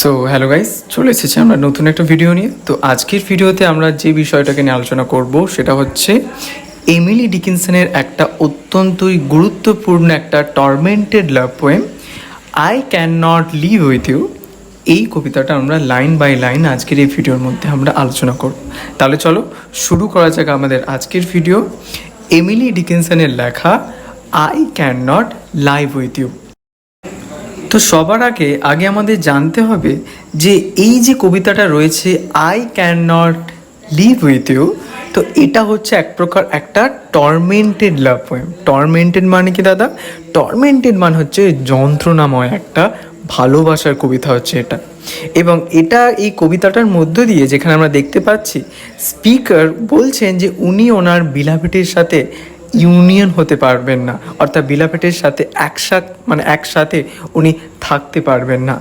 So hello guys, চলে এসেছি আমরা নতুন একটা ভিডিও নিয়ে। তো আজকের ভিডিওতে আমরা যে বিষয়টাকে নিয়ে আলোচনা করব সেটা হচ্ছে এমিলি ডিকিনসনের একটা অত্যন্তই গুরুত্বপূর্ণ একটা tormented love poem, I can not live with you. এই কবিতাটা আমরা লাইন বাই লাইন আজকের এই ভিডিওর মধ্যে আমরা আলোচনা করব। তাহলে চলো শুরু করা যাক আমাদের আজকের ভিডিও। এমিলি ডিকিনসনের লেখা I can not live with you. তো সবার আগে আমাদের জানতে হবে যে এই যে কবিতাটা রয়েছে I can not live with you, তো এটা হচ্ছে এক প্রকার একটা টর্মেন্টেড লাভ পোয়েম। টর্মেন্টেড মানে কি দাদা? টর্মেন্টেড মানে হচ্ছে যন্ত্রণাময় একটা ভালোবাসার কবিতা হচ্ছে এটা। এবং এটা এই কবিতাটার মধ্য দিয়ে যেখানে আমরা দেখতে পাচ্ছি স্পিকার বলছেন যে উনি ওনার বিলাভিটির সাথে ইউনিয়ন হতে পারবেন না, অর্থাৎ বিলাপেটের সাথে একসাথে উনি থাকতে পারবেন না।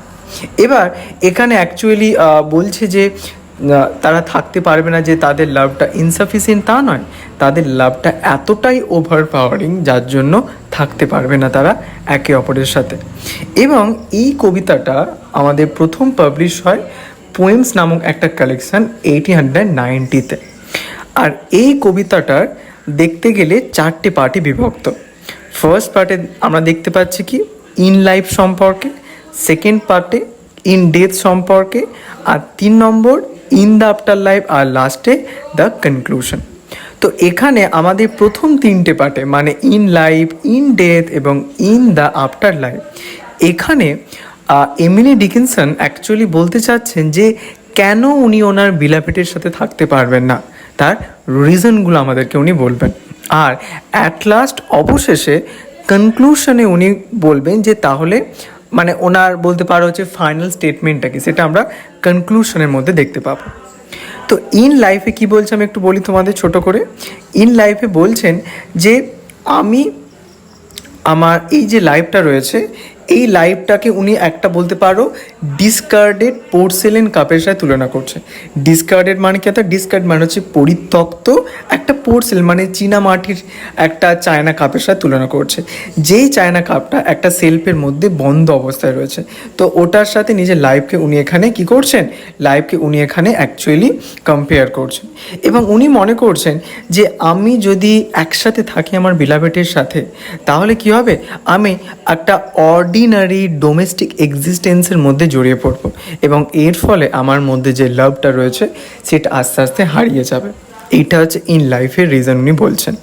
এবার এখানে অ্যাকচুয়ালি বলছে যে তারা থাকতে পারবে না, যে তাদের লাভটা ইনসাফিসিয়েন্ট তা নয়, তাদের লাভটা এতটাই ওভার পাওয়ারিং যার জন্য থাকতে পারবে না তারা একে অপরের সাথে। এবং এই কবিতাটা আমাদের প্রথম পাবলিশ হয় পোয়েমস নামক একটা কালেকশন 1890-তে। আর এই কবিতাটার দেখতে গেলে 4টে পার্টে বিভক্ত। ফার্স্ট পার্টে আমরা দেখতে পাচ্ছি কি ইন লাইফ সম্পর্কে, সেকেন্ড পার্টে ইন ডেথ সম্পর্কে, আর 3 নম্বর ইন দ্য আফটার লাইফ, আর লাস্টে দ্য কনক্লুশন। তো এখানে আমাদের প্রথম 3টে পার্টে মানে ইন লাইফ, ইন ডেথ এবং ইন দ্য আফটার লাইফ, এখানে এমিলি ডিকিনসন অ্যাকচুয়ালি বলতে চাচ্ছেন যে কেন উনি ওনার বিলাপেটের সাথে থাকতে পারবেন না, তার রিজনগুলো আমাদেরকে উনি বলবেন। আর অ্যাট লাস্ট অবশেষে কনক্লুশনে উনি বলবেন যে তাহলে মানে ওনার বলতে পারো হচ্ছে ফাইনাল স্টেটমেন্টটা কি, সেটা আমরা কনক্লুশনের মধ্যে দেখতে পাবো। তো ইন লাইফে কি বলছে আমি একটু বলি তোমাদের ছোট করে। ইন লাইফে বলছেন যে আমি আমার এই যে লাইফটা রয়েছে এই লাইফটাকে উনি একটা বলতে পারো ডিসকার্ডেড পোর্সেলেন কাপের সাথে তুলনা করছে। ডিসকার্ডেড মানে কি? অর্থাৎ ডিসকার্ড মানে হচ্ছে পরিত্যক্ত একটা পোর্সেল মানে চীনা মাটির একটা চায়না কাপের সাথে তুলনা করছে। যেই চায়না কাপটা একটা সেলফের মধ্যে বন্ধ অবস্থায় রয়েছে, তো ওটার সাথে নিজের লাইফকে উনি এখানে কি করছেন, লাইফকে উনি এখানে অ্যাকচুয়ালি কম্পেয়ার করছেন। এবং উনি মনে করছেন যে আমি যদি একসাথে থাকি আমার বিলাভেটের সাথে, তাহলে কি হবে, আমি একটা অর্ডিনারি ডোমেস্টিক এক্সিস্টেন্সের মধ্যে জড়িয়ে পড়বো এবং এর ফলে আমার মধ্যে যে লাভটা রয়েছে সেটা আস্তে আস্তে হারিয়ে যাবে। এইটা হচ্ছে ইন লাইফের রিজন উনি বলছেন।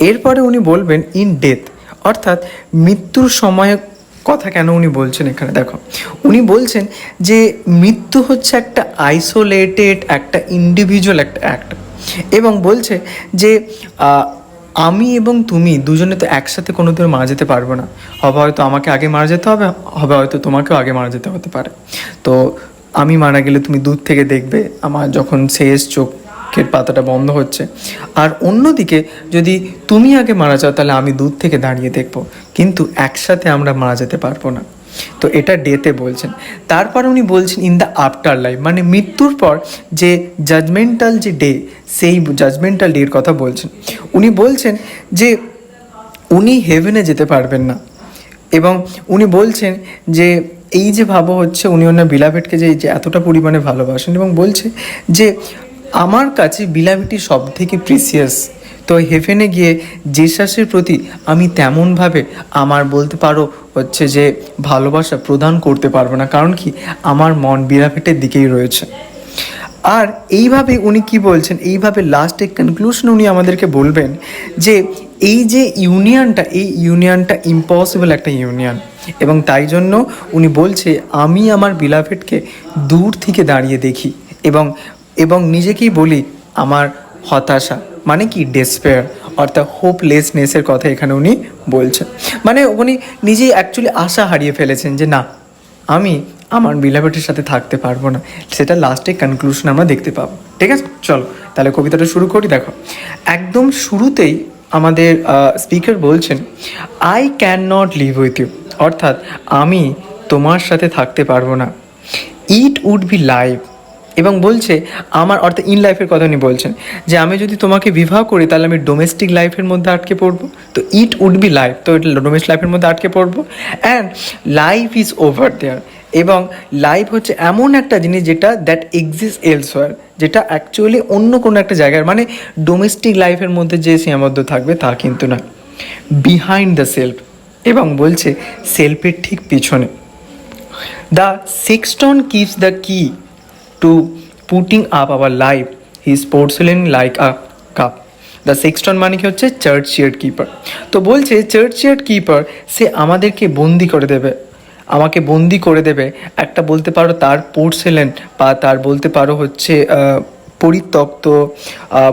এরপরে উনি বলবেন ইন ডেথ, অর্থাৎ মৃত্যুর সময় কথা কেন উনি বলছেন এখানে দেখো। উনি বলছেন যে মৃত্যু হচ্ছে একটা আইসোলেটেড একটা ইন্ডিভিজুয়াল একটা অ্যাক্ট, এবং বলছে যে আমি এবং তুমি দুজনে তো একসাথে কোনো দিন মারা যেতে পারবো না। হবে হয়তো আমাকে আগে মারা যেতে হবে, হবে হয়তো তোমাকেও আগে মারা যেতে হতে পারে। তো আমি মারা গেলে তুমি দূর থেকে দেখবে আমার যখন শেষ চোখের পাতাটা বন্ধ হচ্ছে, আর অন্যদিকে যদি তুমি আগে মারা যাও তাহলে আমি দূর থেকে দাঁড়িয়ে দেখবো, কিন্তু একসাথে আমরা মারা যেতে পারবো না। তো এটা ডেতে বলছেন। তারপর উনি বলছেন ইন দ্য আফটার লাইফ, মানে মৃত্যুর পর যে জাজমেন্টাল যে ডে, সেই জাজমেন্টাল ডের কথা বলছেন। উনি বলছেন যে উনি হেভেনে যেতে পারবেন না, এবং উনি বলছেন যে এই যে ভাবো হচ্ছে উনি ওনার বিলাভেটকে যে এতটা পরিমাণে ভালোবাসেন, এবং বলছে যে আমার কাছে বিলাভিটি সব থেকে প্রিসিয়াস। তো হেভেনে গিয়ে জেসাসের প্রতি আমি তেমনভাবে আমার বলতে পারো হচ্ছে যে ভালোবাসা প্রদান করতে পারবো না, কারণ কি আমার মন বিলাভেটের দিকেই রয়েছে। আর এইভাবে উনি কি বলছেন, এইভাবে লাস্টে কনক্লুশন উনি আমাদেরকে বলবেন যে এই যে ইউনিয়নটা, এই ইউনিয়নটা ইম্পসিবল একটা ইউনিয়ন, এবং তাই জন্য উনি বলছে আমি আমার বিলাভেটকে দূর থেকে দাঁড়িয়ে দেখি এবং নিজেকেই বলি আমার হতাশা, মানে কি ডেসপেয়ার, অর্থাৎ হোপলেসনেসের কথা এখানে উনি বলছেন। মানে উনি নিজেই অ্যাকচুয়ালি আশা হারিয়ে ফেলেছেন যে না, আমি আমার বিলাভেটের সাথে থাকতে পারবো না। সেটা লাস্টে কনক্লুশন আমরা দেখতে পাবো। ঠিক আছে, চলো তাহলে কবিতাটা শুরু করি। দেখো একদম শুরুতেই আমাদের স্পিকার বলছেন I can not live with you, অর্থাৎ আমি তোমার সাথে থাকতে পারবো না। ইট উড বি লাইফ, এবং বলছে আমার, অর্থাৎ ইন লাইফের কথা উনি বলছেন যে আমি যদি তোমাকে বিবাহ করি তাহলে আমি ডোমেস্টিক লাইফের মধ্যে আটকে পড়বো। তো ইট উড বি লাইফ, তো এটা ডোমেস্টিক লাইফের মধ্যে আটকে পড়বো। And life is over there, এবং লাইফ হচ্ছে এমন একটা জিনিস যেটা দ্যাট এক্সিস্ট এলসওয়্যার, যেটা অ্যাকচুয়ালি অন্য কোনো একটা জায়গার, মানে ডোমেস্টিক লাইফের মধ্যে যে সীমাবদ্ধ থাকবে তা কিন্তু না, বিহাইন্ড দ্য সেলফ। এবং বলছে সেলফের ঠিক পিছনে। The sexton keeps the key to putting up our life, his porcelain like a cup. The sexton মানে কি হচ্ছে চার্চ ইয়ার্ড কিপার। তো বলছে চার্চ ইয়ার্ড কিপার সে আমাদেরকে বন্দি করে দেবে, আমাকে বন্দি করে দেবে একটা বলতে পারো তার পোর্সেলেন, বা তার বলতে পারো হচ্ছে পরিত্যক্ত,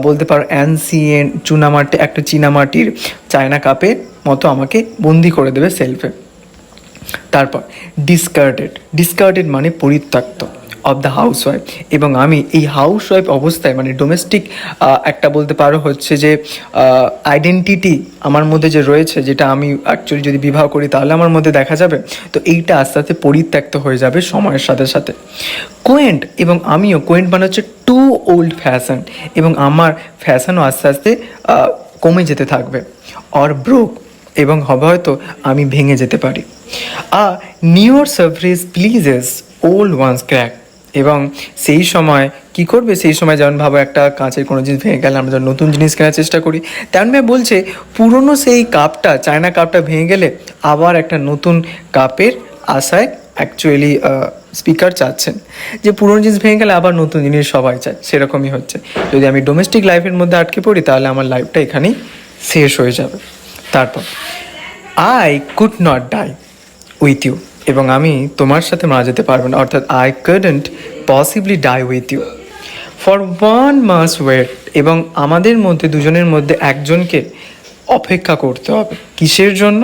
বলতে পারো অ্যানসিয়েন্ট চুনামাটি, একটা চীনামাটির চায়না কাপের মতো আমাকে বন্দি করে দেবে সেলফে। তারপর ডিসকার্ডেড মানে পরিত্যক্ত অফ দ্য হাউস ওয়াইফ। এবং আমি এই হাউস ওয়াইফ অবস্থায়, মানে ডোমেস্টিক একটা বলতে পারো হচ্ছে যে আইডেন্টিটি আমার মধ্যে যে রয়েছে, যেটা আমি অ্যাকচুয়ালি যদি বিবাহ করি তাহলে আমার মধ্যে দেখা যাবে, তো এইটা আস্তে আস্তে পরিত্যক্ত হয়ে যাবে সময়ের সাথে সাথে। কোয়েন্ট, এবং আমিও কোয়েন্ট মানে হচ্ছে টু ওল্ড ফ্যাশন, এবং আমার ফ্যাশনও আস্তে আস্তে কমে যেতে থাকবে। অর ব্রোক, এবং হবে হয়তো আমি ভেঙে যেতে পারি। Newer Sevres pleases old ones crack, এবং সেই সময় কি করবে, সেই সময় যেমন ভাবো একটা কাঁচের কোনো জিনিস ভেঙে গেলে আমরা যখন নতুন জিনিস কেনার চেষ্টা করি, তেমন বলছে পুরনো সেই কাপটা, চায়না কাপটা ভেঙে গেলে আবার একটা নতুন কাপের আশায় অ্যাকচুয়ালি স্পিকার চাচ্ছেন, যে পুরনো জিনিস ভেঙে গেলে আবার নতুন জিনিস সবাই চায়, সেরকমই হচ্ছে। যদি আমি ডোমেস্টিক লাইফের মধ্যে আটকে পড়ি তাহলে আমার লাইফটা এখানেই শেষ হয়ে যাবে। তারপর I could not die with you, এবং আমি তোমার সাথে মারা যেতে পারবো না, অর্থাৎ I couldn't possibly die with you. For one must wait, এবং আমাদের মধ্যে দুজনের মধ্যে একজনকে অপেক্ষা করতে হবে, কিসের জন্য?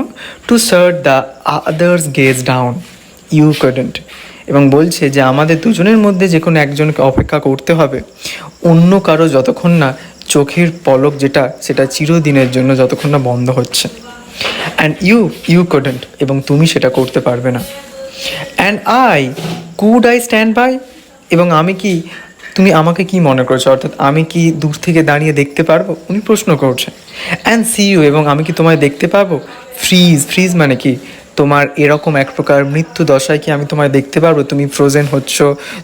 To serve the others gaze down, you couldn't. এবং বলছে যে আমাদের দুজনের মধ্যে যে কোনো একজনকে অপেক্ষা করতে হবে, অন্য কারো যতক্ষণ না চোখের পলক যেটা, সেটা চিরদিনের জন্য যতক্ষণ না বন্ধ হচ্ছে। অ্যান্ড ইউ কুডন্ট, এবং তুমি সেটা করতে পারবে না। And could I stand by, এবং আমি কি, তুমি আমাকে কি মনে করছো, অর্থাৎ আমি কি দূর থেকে দাঁড়িয়ে দেখতে পারবো, উনি প্রশ্ন করছেন। অ্যান্ড সি ইউ, এবং আমি কি তোমায় দেখতে পারবো। ফ্রিজ মানে কি, তোমার এরকম এক প্রকার মৃত্যু দশায় কি আমি তোমায় দেখতে পারবো, তুমি ফ্রোজেন হচ্ছ,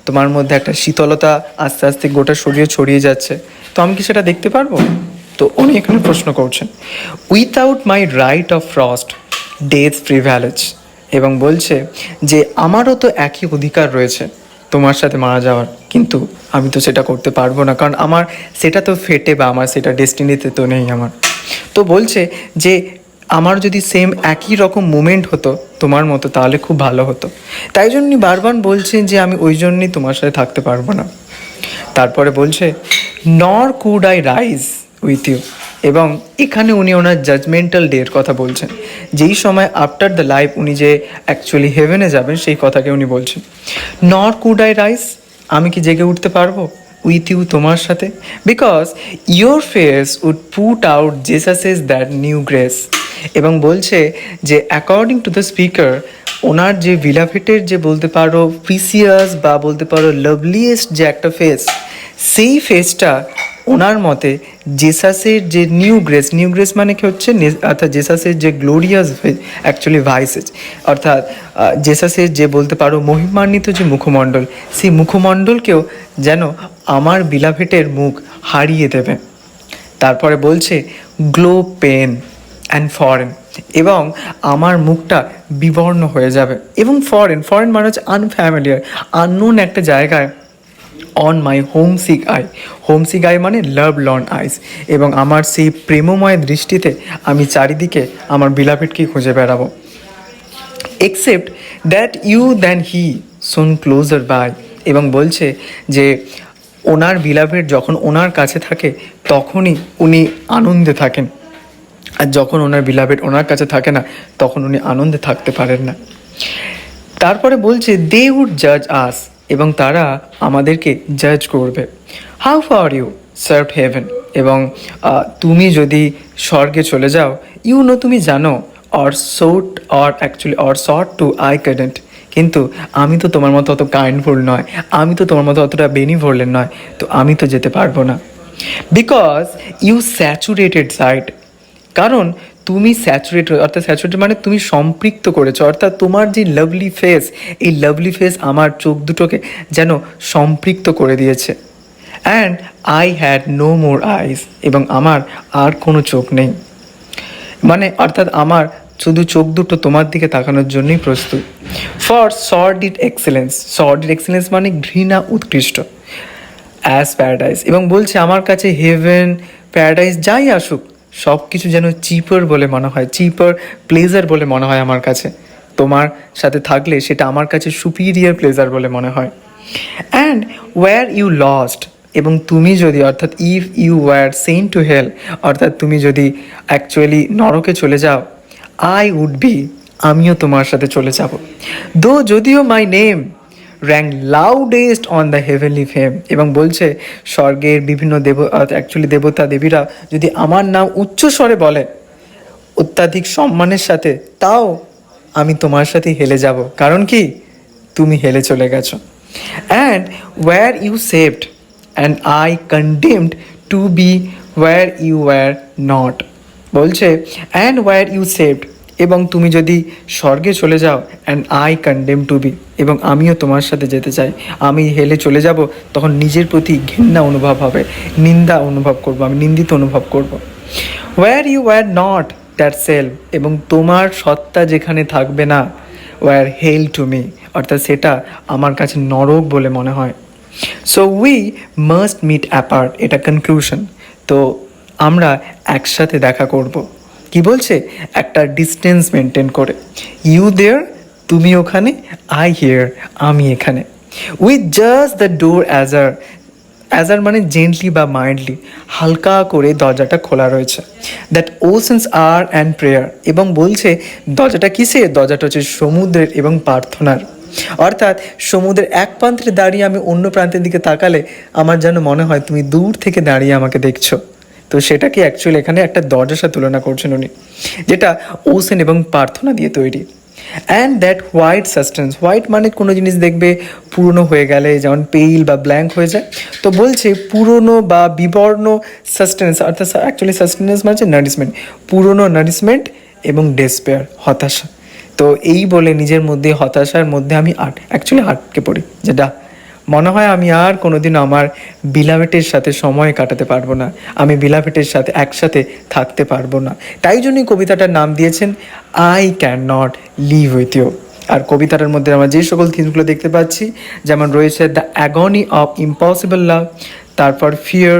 তোমার মধ্যে একটা শীতলতা আস্তে আস্তে গোটা শরীরে ছড়িয়ে যাচ্ছে, তো আমি কি সেটা দেখতে পারবো? তো উনি এখানে প্রশ্ন করছেন। Without my right of frost death privilege, এবং বলছে যে আমারও তো একই অধিকার রয়েছে তোমার সাথে মারা যাওয়ার, কিন্তু আমি তো সেটা করতে পারবো না, কারণ আমার সেটা তো ফেটে, বা আমার সেটা ডেস্টিনিতে তো নেই আমার। তো বলছে যে আমার যদি সেম একই রকম মুমেন্ট হতো তোমার মতো তাহলে খুব ভালো হতো, তাই জন্য বারবার বলছেন যে আমি ওই জন্যই তোমার সাথে থাকতে পারবো না। তারপরে বলছে nor could I rise with you, এবং এখানে উনি ওনার জাজমেন্টাল ডের কথা বলছেন, যেই সময় আফটার দ্য লাইফ উনি যে অ্যাকচুয়ালি হেভেনে যাবেন সেই কথাকে উনি বলছেন। নর কুড আই রাইজ, আমি কি জেগে উঠতে পারবো উইথ ইউ তোমার সাথে, because your face would put out Jesus's that new grace. এবং বলছে যে অ্যাকর্ডিং টু দ্য স্পিকার, ওনার যে ভিলাভেটের যে বলতে পারো প্রিসিয়াস বা বলতে পারো লাভলিয়েস্ট যে একটা ফেস, সেই ফেসটা ওনার মতে জেসাসের যে নিউ গ্রেস মানে কি হচ্ছে, অর্থাৎ জেসাসের যে গ্লোরিয়াস অ্যাকচুয়ালি ভাইসেস, অর্থাৎ জেসাসের যে বলতে পারো মহিমান্বিত যে মুখমণ্ডল, সেই মুখমণ্ডলকেও যেন আমার বিলাভেটের মুখ হারিয়ে দেবে। তারপরে বলছে গ্লো পেন অ্যান্ড ফরেন, এবং আমার মুখটা বিবর্ণ হয়ে যাবে। এবং ফরেন মানে হচ্ছে আনফ্যামিলিয়ার, আননোন একটা জায়গায়, অন মাই হোমসিক আই মানে লাভ লর্ন আইস, এবং আমার সেই প্রেমময় দৃষ্টিতে আমি চারিদিকে আমার বিলাভেটকেই খুঁজে বেড়াবো। Except that you than he shone closer by, এবং বলছে যে ওনার বিলাভেট যখন ওনার কাছে থাকে তখনই উনি আনন্দে থাকেন, আর যখন ওনার বিলাভেট ওনার কাছে থাকে না তখন উনি আনন্দে থাকতে পারেন না। তারপরে বলছে দে উড জাজ আস, এবং তারা আমাদেরকে জাজ করবে। How far you serve heaven, এবং তুমি যদি স্বর্গে চলে যাও, ইউ নো তুমি জানো, অর সর্ট টু আই কাডেন্ট, কিন্তু আমি তো তোমার মতো অত কাইন্ডফুল নয়, আমি তো তোমার মতো অতটা বেনিভোলেন্ট নয়, তো আমি তো যেতে পারবো না। বিকজ ইউ স্যাচুরেটেড সাইড, কারণ তুমি স্যাচুরেট, অর্থাৎ স্যাচুরেট মানে তুমি সম্পৃক্ত করেছো, অর্থাৎ তোমার যে লাভলি ফেস, এই লাভলি ফেস আমার চোখ দুটোকে যেন সম্পৃক্ত করে দিয়েছে। And I had no more eyes, এবং আমার আর কোনো চোখ নেই, মানে অর্থাৎ আমার শুধু চোখ দুটো তোমার দিকে তাকানোর জন্যই প্রস্তুত। For sordid excellence, sordid excellence মানে ঘৃণা উৎকৃষ্ট, অ্যাজ প্যারাডাইস, এবং বলছে আমার কাছে হেভেন প্যারাডাইস যাই আসুক সব কিছু যেন চিপার বলে মনে হয়, চিপার প্লেজার বলে মনে হয় আমার কাছে। তোমার সাথে থাকলে সেটা আমার কাছে সুপিরিয়ার প্লেজার বলে মনে হয়। অ্যান্ড ওয়্যার ইউ লস্ট, এবং তুমি যদি, অর্থাৎ if you were sent to hell, অর্থাৎ তুমি যদি অ্যাকচুয়ালি নরকে চলে যাও, আই উড বি, আমিও তোমার সাথে চলে যাব। দো যদিও my name rank loudest on the heavenly fame, এবং বলছে স্বর্গের বিভিন্ন অ্যাকচুয়ালি দেবতা দেবীরা যদি আমার নাম উচ্চ স্বরে বলে অত্যাধিক সম্মানের সাথে, তাও আমি তোমার সাথে হেলে যাব, কারণ কি তুমি হেলে চলে গেছো। And were you saved and I condemned to be were you were not, বলছে অ্যান্ড ওয়্যার ইউ সেভড, এবং তুমি যদি স্বর্গে চলে যাও, and I condemn to be, এবং আমিও তোমার সাথে যেতে চাই, আমি হেলে চলে যাব, তখন নিজের প্রতি ঘৃণা অনুভব হবে, নিন্দা অনুভব করব, আমি নিন্দিত অনুভব করব। Were you were not that self, এবং তোমার সত্তা যেখানে থাকবে না, ওয়্যার হেল টু মি, অর্থাৎ সেটা আমার কাছে নরক বলে মনে হয়। So we must meet apart, এটা কনক্লুশন। তো আমরা একসাথে দেখা করব, কি বলছে, একটা ডিস্টেন্স মেনটেন করে। ইউ দেয়ার, তুমি ওখানে, আই হিয়ার, আমি এখানে। With just the door ajar, ajar মানে জেন্টলি বা মাইল্ডলি, হালকা করে দরজাটা খোলা রয়েছে। That oceans are and prayer, এবং বলছে দরজাটা কিসের, দরজাটা হচ্ছে সমুদ্রের এবং প্রার্থনার। অর্থাৎ সমুদ্রের এক প্রান্তে দাঁড়িয়ে আমি অন্য প্রান্তের দিকে তাকালে আমার যেন মনে হয় তুমি দূর থেকে দাঁড়িয়ে আমাকে দেখছো। তো সেটাকে অ্যাকচুয়ালি এখানে একটা দরজার সাথে তুলনা করছেন উনি, যেটা ওশেন এবং প্রার্থনা দিয়ে তৈরি। And that white sustains, white মানে কোনো জিনিস দেখবে পুরনো হয়ে গেলে যেমন পেইল বা ব্ল্যাঙ্ক হয়ে যায়, তো বলছে পুরনো বা বিবর্ণ সাস্টেন্স, অর্থাৎ অ্যাকচুয়ালি সাস্টেন্স মানে হচ্ছে নারিশমেন্ট, পুরনো নারিশমেন্ট এবং ডেসপেয়ার, হতাশা। তো এই বলে নিজের মধ্যে হতাশার মধ্যে আমি অ্যাকচুয়ালি আটকে পড়ি, যেটা মনে হয় আমি আর কোনোদিন আমার বিলাভেটের সাথে সময় কাটাতে পারবো না, আমি বিলাভেটের সাথে একসাথে থাকতে পারবো না। তাই জন্যই কবিতাটার নাম দিয়েছেন I can not live with you. আর কবিতাটার মধ্যে আমরা যে সকল থিমসগুলো দেখতে পাচ্ছি, যেমন রয়েছে the agony of impossible love, তারপর ফিয়ার,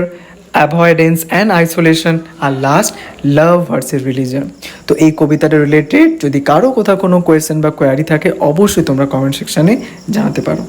অ্যাভয়েডেন্স অ্যান্ড আইসোলেশন, আর লাস্ট লাভ ভার্সেস রিলিজন। তো এই কবিতাটা রিলেটেড যদি কারো কোথাও কোনো কোয়েশ্চেন বা কোয়ারি থাকে অবশ্যই তোমরা কমেন্ট সেকশানে জানাতে পারো।